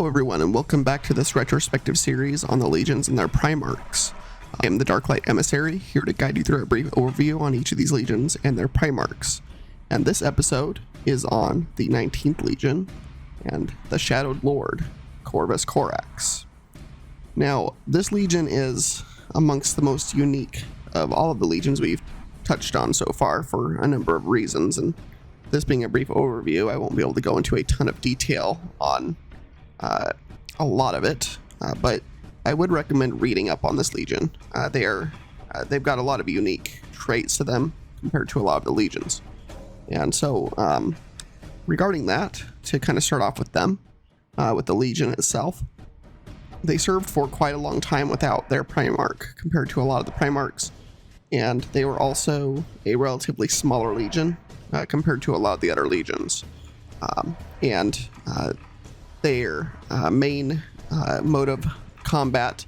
everyone, and welcome back to this retrospective series on the legions and their Primarchs. I am the Darklight Emissary, here to guide you through a brief overview on each of these legions and their Primarchs. And this episode is on the 19th Legion and the Shadowed Lord, Corvus Corax. Now, this legion is amongst the most unique of all of the legions we've touched on so far for a number of reasons, and this being a brief overview, I won't be able to go into a ton of detail on a lot of it, but I would recommend reading up on this legion. They've got a lot of unique traits to them compared to a lot of the legions. And so, regarding that, to kind of start off with them, with the legion itself, they served for quite a long time without their Primarch compared to a lot of the Primarchs, and they were also a relatively smaller legion compared to a lot of the other legions. Their main mode of combat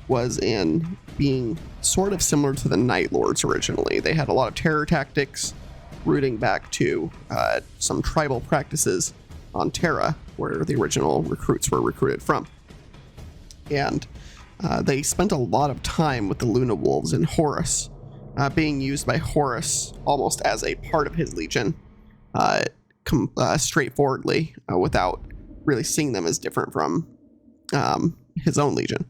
was in being sort of similar to the Night Lords originally. They had a lot of terror tactics, rooting back to some tribal practices on Terra, where the original recruits were recruited from. And they spent a lot of time with the Luna Wolves and Horus, being used by Horus almost as a part of his legion, straightforwardly, without really seeing them as different from his own legion.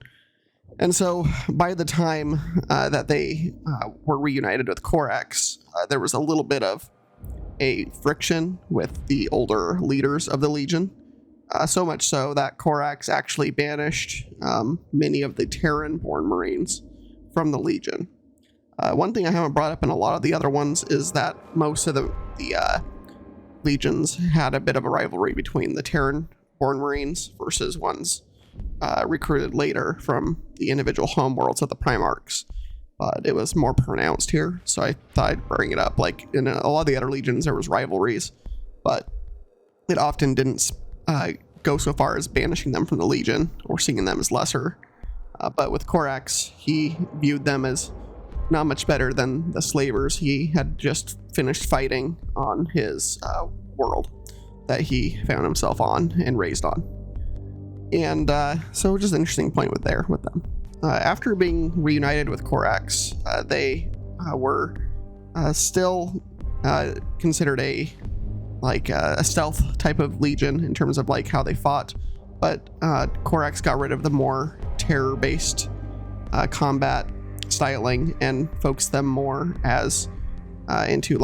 And so by the time that they were reunited with Corax, there was a little bit of a friction with the older leaders of the legion, so much so that Corax actually banished many of the Terran-born Marines from the legion. One thing I haven't brought up in a lot of the other ones is that most of the legions had a bit of a rivalry between the Terran-born Marines versus ones recruited later from the individual homeworlds of the Primarchs. But it was more pronounced here, so I thought I'd bring it up. Like, in a lot of the other legions, there was rivalries, but it often didn't go so far as banishing them from the legion or seeing them as lesser. But with Corax, he viewed them as not much better than the slavers he had just finished fighting on his world that he found himself on and raised on. And so just an interesting point with them. After being reunited with Corax, they were still considered a stealth type of legion in terms of like how they fought, but Corax got rid of the more terror-based combat styling and focused them more as into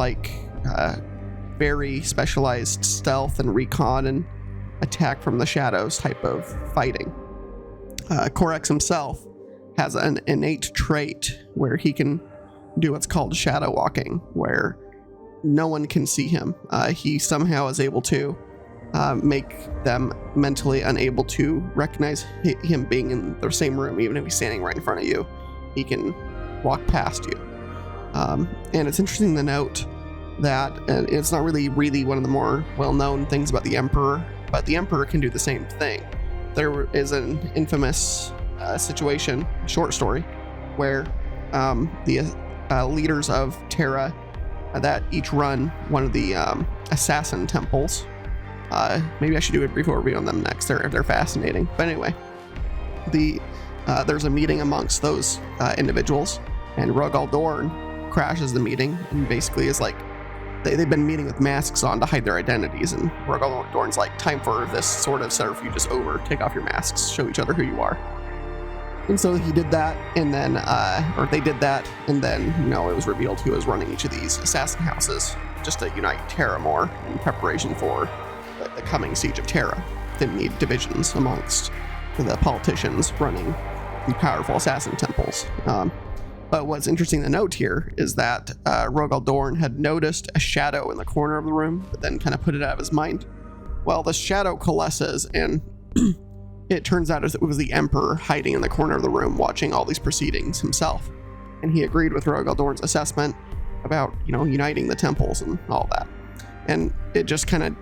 very specialized stealth and recon and attack from the shadows type of fighting. Corax himself has an innate trait where he can do what's called shadow walking, where no one can see him. He somehow is able to make them mentally unable to recognize him being in the same room, even if he's standing right in front of you. He can walk past you. And it's interesting to note that it's not really one of the more well-known things about the Emperor, but the Emperor can do the same thing. There is an infamous situation, short story, where the leaders of Terra that each run one of the assassin temples. Maybe I should do a brief overview on them next. They're fascinating. But anyway, there's a meeting amongst those individuals, and Rogal Dorn crashes the meeting and basically is like, they've been meeting with masks on to hide their identities, and Rogal Dorn's like, time for this sort of subterfuge is over. Take off your masks, show each other who you are. And so he did that, and then, or they did that, and then, it was revealed who was running each of these assassin houses, just to unite Terra more in preparation for the coming siege of Terra. Didn't need divisions amongst the politicians running the powerful assassin temples. But what's interesting to note here is that Rogal Dorn had noticed a shadow in the corner of the room, but then kind of put it out of his mind. Well, the shadow coalesces, and it turns out it was the Emperor hiding in the corner of the room watching all these proceedings himself. And he agreed with Rogal Dorn's assessment about, uniting the temples and all that. And it just kind of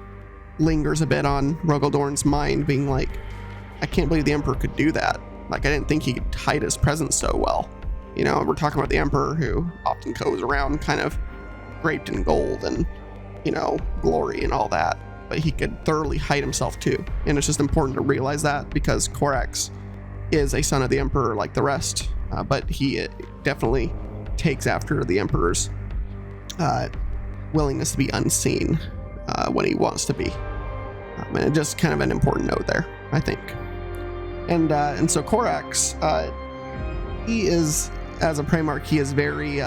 lingers a bit on Rogal Dorn's mind, being like, I can't believe the Emperor could do that. Like, I didn't think he could hide his presence so well. We're talking about the Emperor who often goes around kind of draped in gold and, glory and all that. but he could thoroughly hide himself too. And it's just important to realize that, because Corax is a son of the Emperor like the rest, but he definitely takes after the Emperor's willingness to be unseen when he wants to be. And just kind of an important note there, I think. And so Corax, he is, as a Primarch, he is very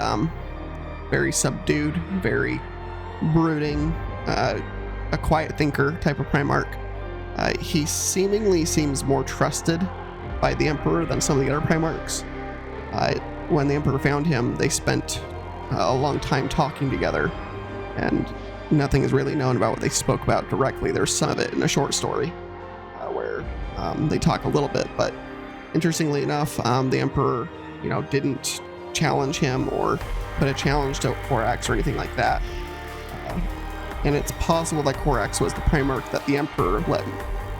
subdued, very brooding, a quiet thinker type of Primarch. He seemingly seems more trusted by the Emperor than some of the other Primarchs. When the Emperor found him, they spent a long time talking together, and nothing is really known about what they spoke about directly. There's some of it in a short story where they talk a little bit, but interestingly enough, the Emperor, didn't challenge him or put a challenge to Corax or anything like that. And it's possible that Corax was the Primarch that the Emperor let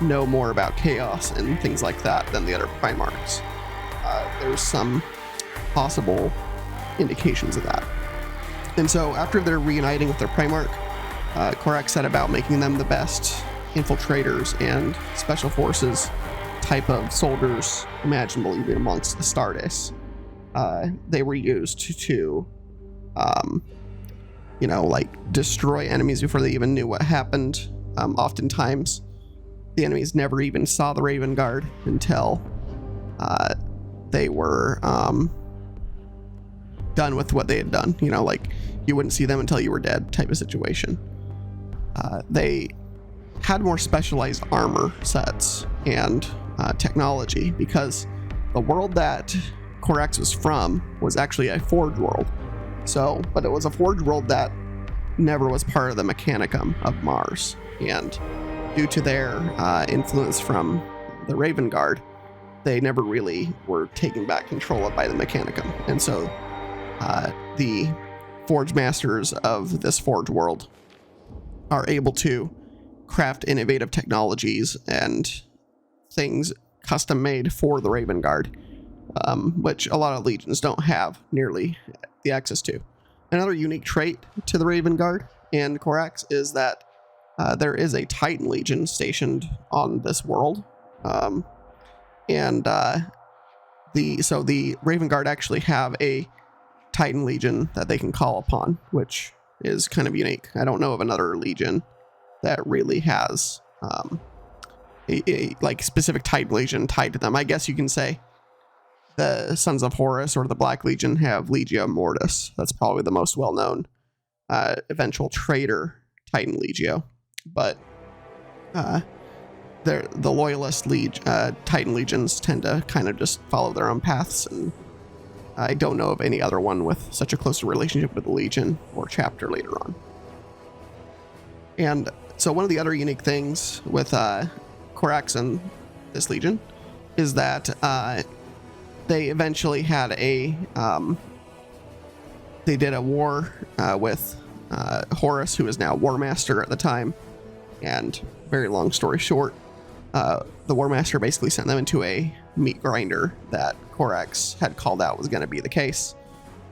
know more about chaos and things like that than the other Primarchs. There's some possible indications of that. And so after they're reuniting with their Primarch, Corax set about making them the best infiltrators and special forces type of soldiers imaginable, even amongst the Astartes. They were used to destroy enemies before they even knew what happened. Oftentimes, the enemies never even saw the Raven Guard until they were done with what they had done. You wouldn't see them until you were dead type of situation. They had more specialized armor sets and technology, because the world that Corax was from was actually a forge world. But it was a forge world that never was part of the Mechanicum of Mars. And due to their influence from the Raven Guard, they never really were taken back control of by the Mechanicum. And so the forge masters of this forge world are able to craft innovative technologies and things custom made for the Raven Guard, which a lot of legions don't have nearly the access to. Another unique trait to the Raven Guard and Corax is that there is a Titan Legion stationed on this world. The Raven Guard actually have a Titan Legion that they can call upon, which is kind of unique. I don't know of another legion that really has a specific Titan Legion tied to them. I guess you can say the Sons of Horus or the Black Legion have Legio Mortis. That's probably the most well-known eventual traitor Titan Legio. But the loyalist Titan Legions tend to kind of just follow their own paths, and I don't know of any other one with such a close relationship with the Legion or chapter later on. And so one of the other unique things with Corax and this Legion is that they eventually had they did a war with Horus, who is now War Master at the time. And very long story short, the War Master basically sent them into a meat grinder that Corax had called out was going to be the case.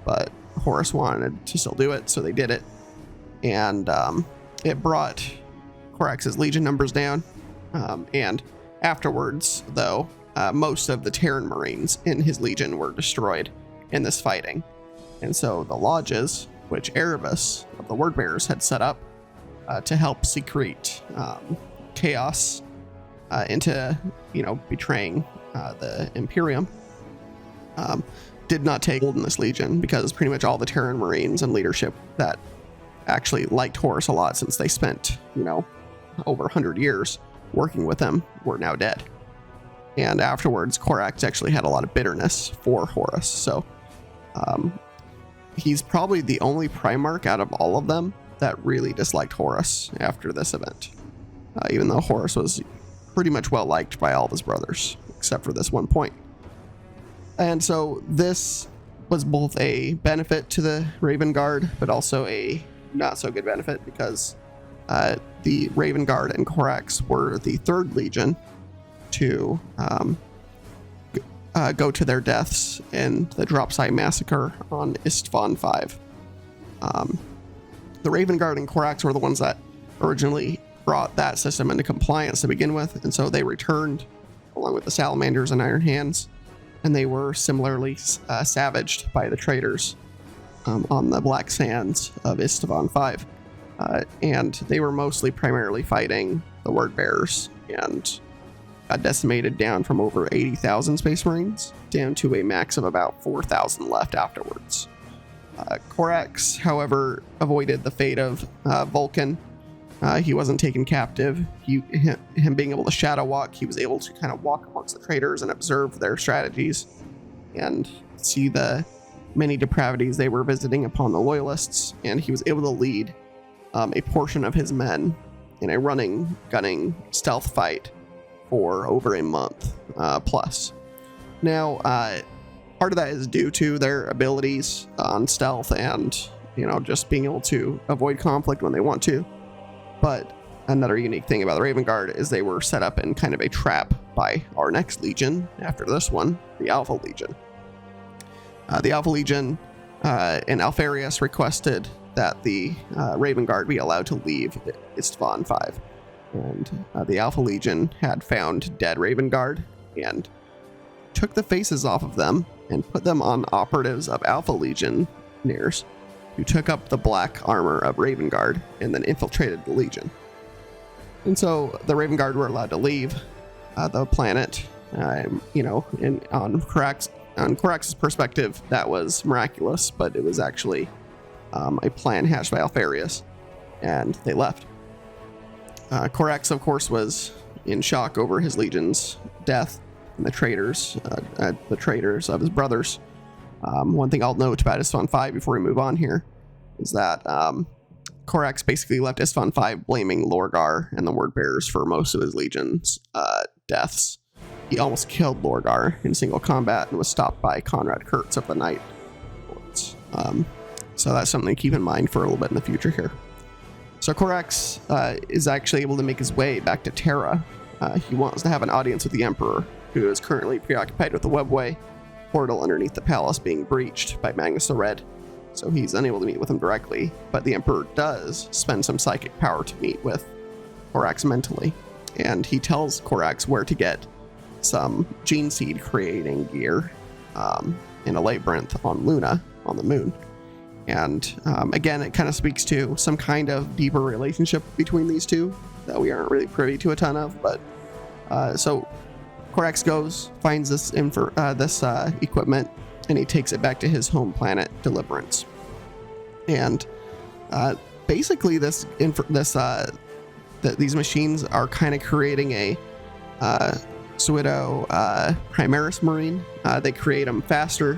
But Horus wanted to still do it, so they did it. And it brought Corax's legion numbers down. And afterwards, though, most of the Terran Marines in his legion were destroyed in this fighting. And so the lodges, which Erebus of the Wordbearers had set up to help secrete chaos into, betraying the Imperium, did not take hold in this legion, because pretty much all the Terran Marines and leadership that actually liked Horus a lot, since they spent, over 100 years working with him, were now dead. And afterwards, Corax actually had a lot of bitterness for Horus. So he's probably the only Primarch out of all of them that really disliked Horus after this event. Even though Horus was pretty much well liked by all of his brothers, except for this one point. And so this was both a benefit to the Raven Guard, but also a not so good benefit, because the Raven Guard and Corax were the third legion to go to their deaths in the Dropside Massacre on Istvan V. The Raven Guard and Corax were the ones that originally brought that system into compliance to begin with, and so they returned along with the Salamanders and Iron Hands, and they were similarly savaged by the traders on the Black Sands of Istvan V. And they were primarily fighting the Word Bearers, and got decimated down from over 80,000 Space Marines down to a max of about 4,000 left afterwards. Corax, however, avoided the fate of Vulcan. He wasn't taken captive. Him being able to shadow walk, he was able to kind of walk amongst the traders and observe their strategies and see the many depravities they were visiting upon the loyalists, and he was able to lead a portion of his men in a running, gunning stealth fight for over a month plus. Now, part of that is due to their abilities on stealth and, just being able to avoid conflict when they want to. But another unique thing about the Raven Guard is they were set up in kind of a trap by our next Legion after this one, the Alpha Legion. The Alpha Legion and Alfarius requested that the Raven Guard be allowed to leave Istvan V. And the Alpha Legion had found dead Raven Guard and took the faces off of them and put them on operatives of Alpha Legionnaires, who took up the black armor of Raven Guard and then infiltrated the Legion. And so the Raven Guard were allowed to leave the planet. On Corax's perspective, that was miraculous, but it was actually a plan hatched by Alfarius, and they left. Corax, of course, was in shock over his Legion's death and the traitors of his brothers. One thing I'll note about Istvan V before we move on here is that Corax basically left Istvan V blaming Lorgar and the Word Bearers for most of his Legion's deaths. He almost killed Lorgar in single combat and was stopped by Conrad Kurtz of the Night Lords. So that's something to keep in mind for a little bit in the future here. So Corax is actually able to make his way back to Terra. He wants to have an audience with the Emperor, who is currently preoccupied with the Webway portal underneath the palace being breached by Magnus the Red, so he's unable to meet with him directly, but the Emperor does spend some psychic power to meet with Corax mentally, and he tells Corax where to get some gene seed creating gear in a labyrinth on Luna, on the moon. And again, it kind of speaks to some kind of deeper relationship between these two that we aren't really privy to a ton of, but so Corax goes, finds this equipment, and he takes it back to his home planet, Deliverance. And basically, these machines are kind of creating a pseudo Primaris Marine. They create them faster,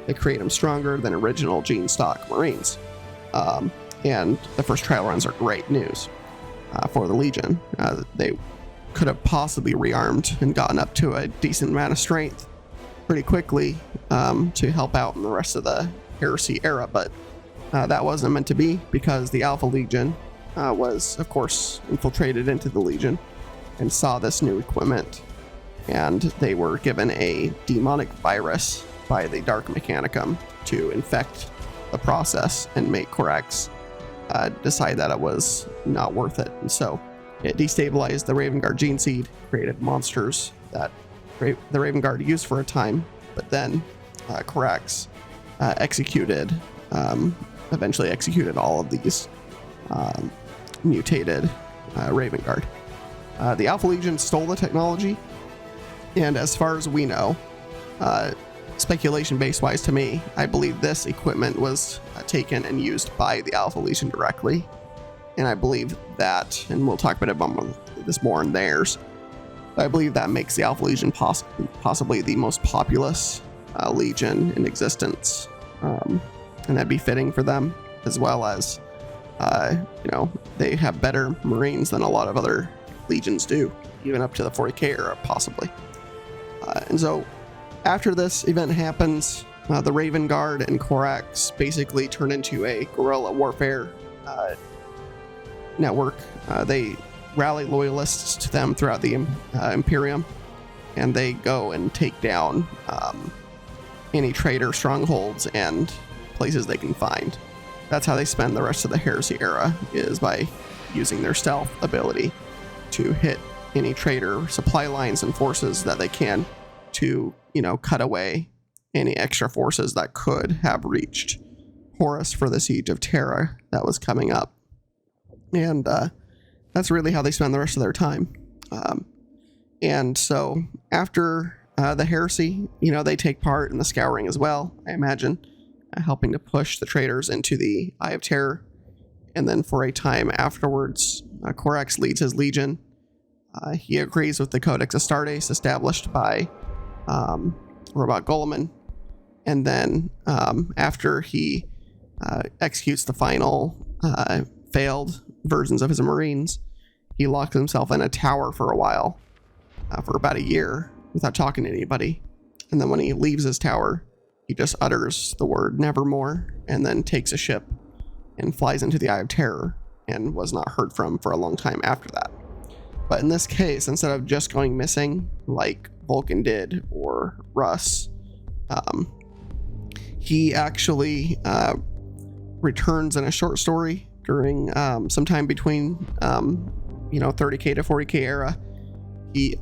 they create them stronger than original gene stock Marines. And the first trial runs are great news for the Legion. They could have possibly rearmed and gotten up to a decent amount of strength pretty quickly to help out in the rest of the Heresy era, but that wasn't meant to be, because the Alpha Legion was, of course, infiltrated into the Legion and saw this new equipment, and they were given a demonic virus by the Dark Mechanicum to infect the process and make Corax decide that it was not worth it. And so it destabilized the Raven Guard gene seed, created monsters that the Raven Guard used for a time, but then Corax eventually executed all of these mutated Raven Guard. The Alpha Legion stole the technology, and as far as we know, speculation base wise to me, I believe this equipment was taken and used by the Alpha Legion directly. And I believe that, and we'll talk about this more in theirs, I believe that makes the Alpha Legion possibly the most populous Legion in existence. And that'd be fitting for them, as well as, they have better Marines than a lot of other Legions do, even up to the 40k era, possibly. And so, after this event happens, the Raven Guard and Corax basically turn into a guerrilla warfare network. They rally loyalists to them throughout the Imperium, and they go and take down any traitor strongholds and places they can find. That's how they spend the rest of the Heresy era, is by using their stealth ability to hit any trader supply lines and forces that they can to, cut away any extra forces that could have reached Horus for the Siege of Terra that was coming up. And that's really how they spend the rest of their time. And so after the Heresy, they take part in the Scouring as well, I imagine, helping to push the traders into the Eye of Terror. And then for a time afterwards, Corax leads his legion. He agrees with the Codex Astartes established by Robot Guilliman. And then after he executes the final failed versions of his Marines, he locks himself in a tower for a while, for about a year, without talking to anybody. And then when he leaves his tower, he just utters the word nevermore and then takes a ship and flies into the Eye of Terror and was not heard from for a long time after that. But in this case, instead of just going missing like Vulcan did or Russ, he actually returns in a short story during sometime between 30k to 40k era. He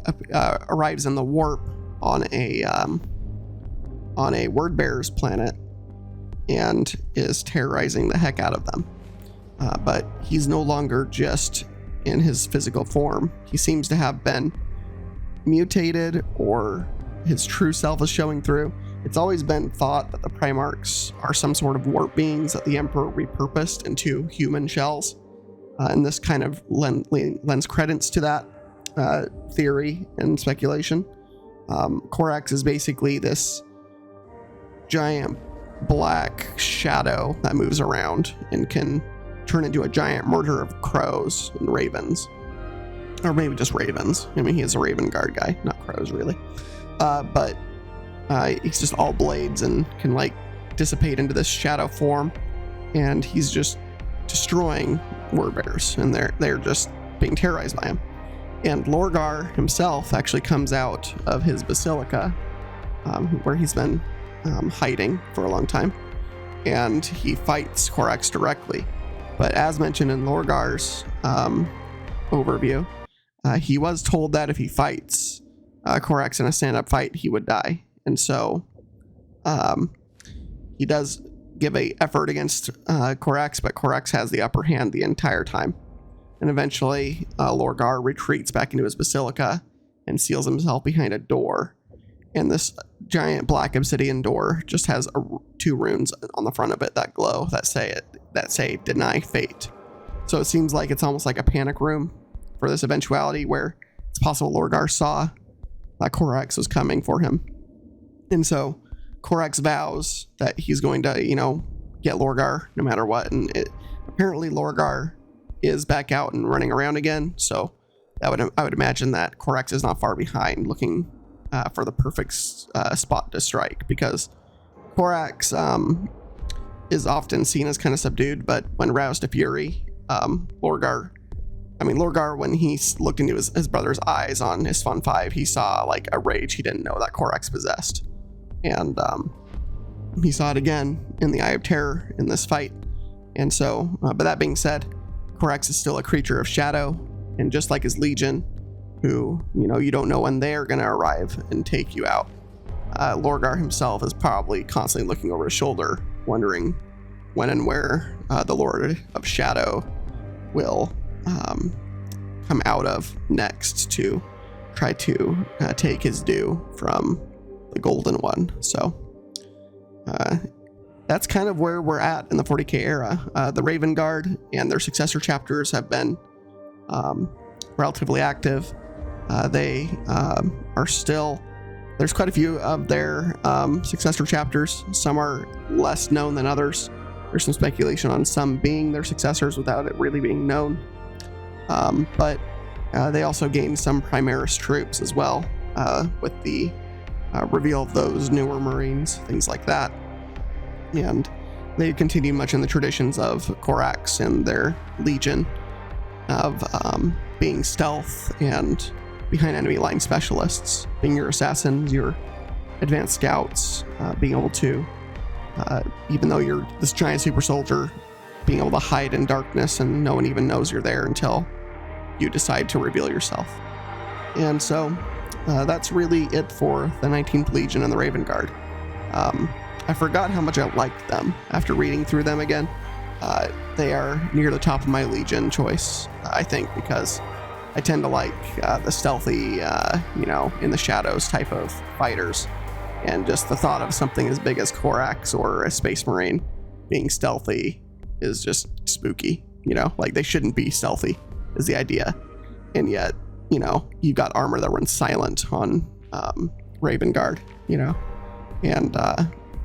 arrives in the warp on a word-bearer's planet and is terrorizing the heck out of them. But he's no longer just in his physical form. He seems to have been mutated, or his true self is showing through. It's always been thought that the Primarchs are some sort of warp beings that the Emperor repurposed into human shells. And this kind of lends credence to that theory and speculation. Corax is basically this giant black shadow that moves around and can turn into a giant murder of crows and ravens. Or maybe just ravens. I mean, he is a Raven Guard guy, not crows really. But he's just all blades and can dissipate into this shadow form. And he's just destroying wordbearers, and they're just being terrorized by him. And Lorgar himself actually comes out of his basilica, where he's been hiding for a long time, and he fights Corax directly. But as mentioned in Lorgar's overview, he was told that if he fights Corax in a stand-up fight, he would die. And so he does give a effort against Corax, but Corax has the upper hand the entire time. And eventually, Lorgar retreats back into his basilica and seals himself behind a door. And this giant black obsidian door just has two runes on the front of it that glow that say deny fate. So it seems like it's almost like a panic room for this eventuality, where it's possible Lorgar saw that Corax was coming for him. And so Corax vows that he's going to, get Lorgar no matter what. And apparently Lorgar is back out and running around again. So I would imagine that Corax is not far behind, looking for the perfect spot to strike, because Corax is often seen as kind of subdued, but when roused to fury, Lorgar, when he looked into his brother's eyes on his Fun 5, he saw a rage he didn't know that Corax possessed. And he saw it again in the Eye of Terror in this fight. And so, but that being said, Corax is still a creature of shadow, and just like his legion, who, you don't know when they're going to arrive and take you out. Lorgar himself is probably constantly looking over his shoulder, wondering when and where the Lord of Shadow will come out of next to try to take his due from the Golden One. So that's kind of where we're at in the 40k era. The Raven Guard and their successor chapters have been relatively active. They are still, there's quite a few of their successor chapters. Some are less known than others. There's some speculation on some being their successors without it really being known. But they also gained some Primaris troops as well, with the reveal of those newer Marines, things like that. And they continue much in the traditions of Corax and their legion of being stealth and behind enemy line specialists, being your assassins, your advanced scouts, being able to, even though you're this giant super soldier being able to hide in darkness and no one even knows you're there until you decide to reveal yourself. And so that's really it for the 19th Legion and the Raven Guard. I forgot how much I liked them after reading through them again. They are near the top of my Legion choice, I think, because I tend to like the stealthy, in the shadows type of fighters. And just the thought of something as big as Corax or a Space Marine being stealthy is just spooky, like they shouldn't be stealthy is the idea. And yet, you've got armor that runs silent on Raven Guard, and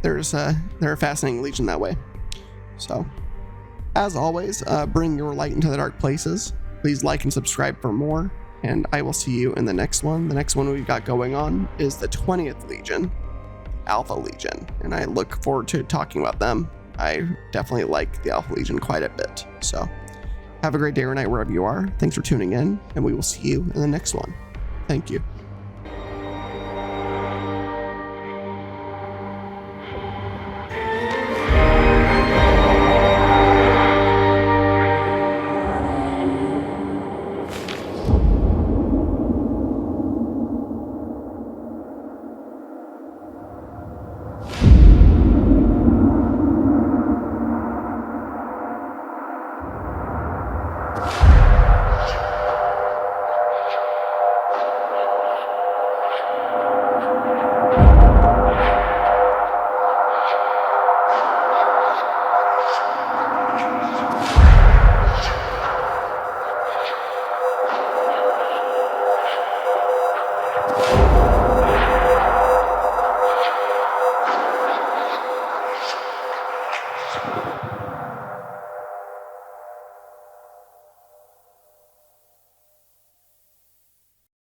they're a fascinating Legion that way. So, as always, bring your light into the dark places. Please like and subscribe for more, and I will see you in the next one. The next one we've got going on is the 20th Legion, Alpha Legion, and I look forward to talking about them. I definitely like the Alpha Legion quite a bit. So have a great day or night wherever you are. Thanks for tuning in, and we will see you in the next one. Thank you.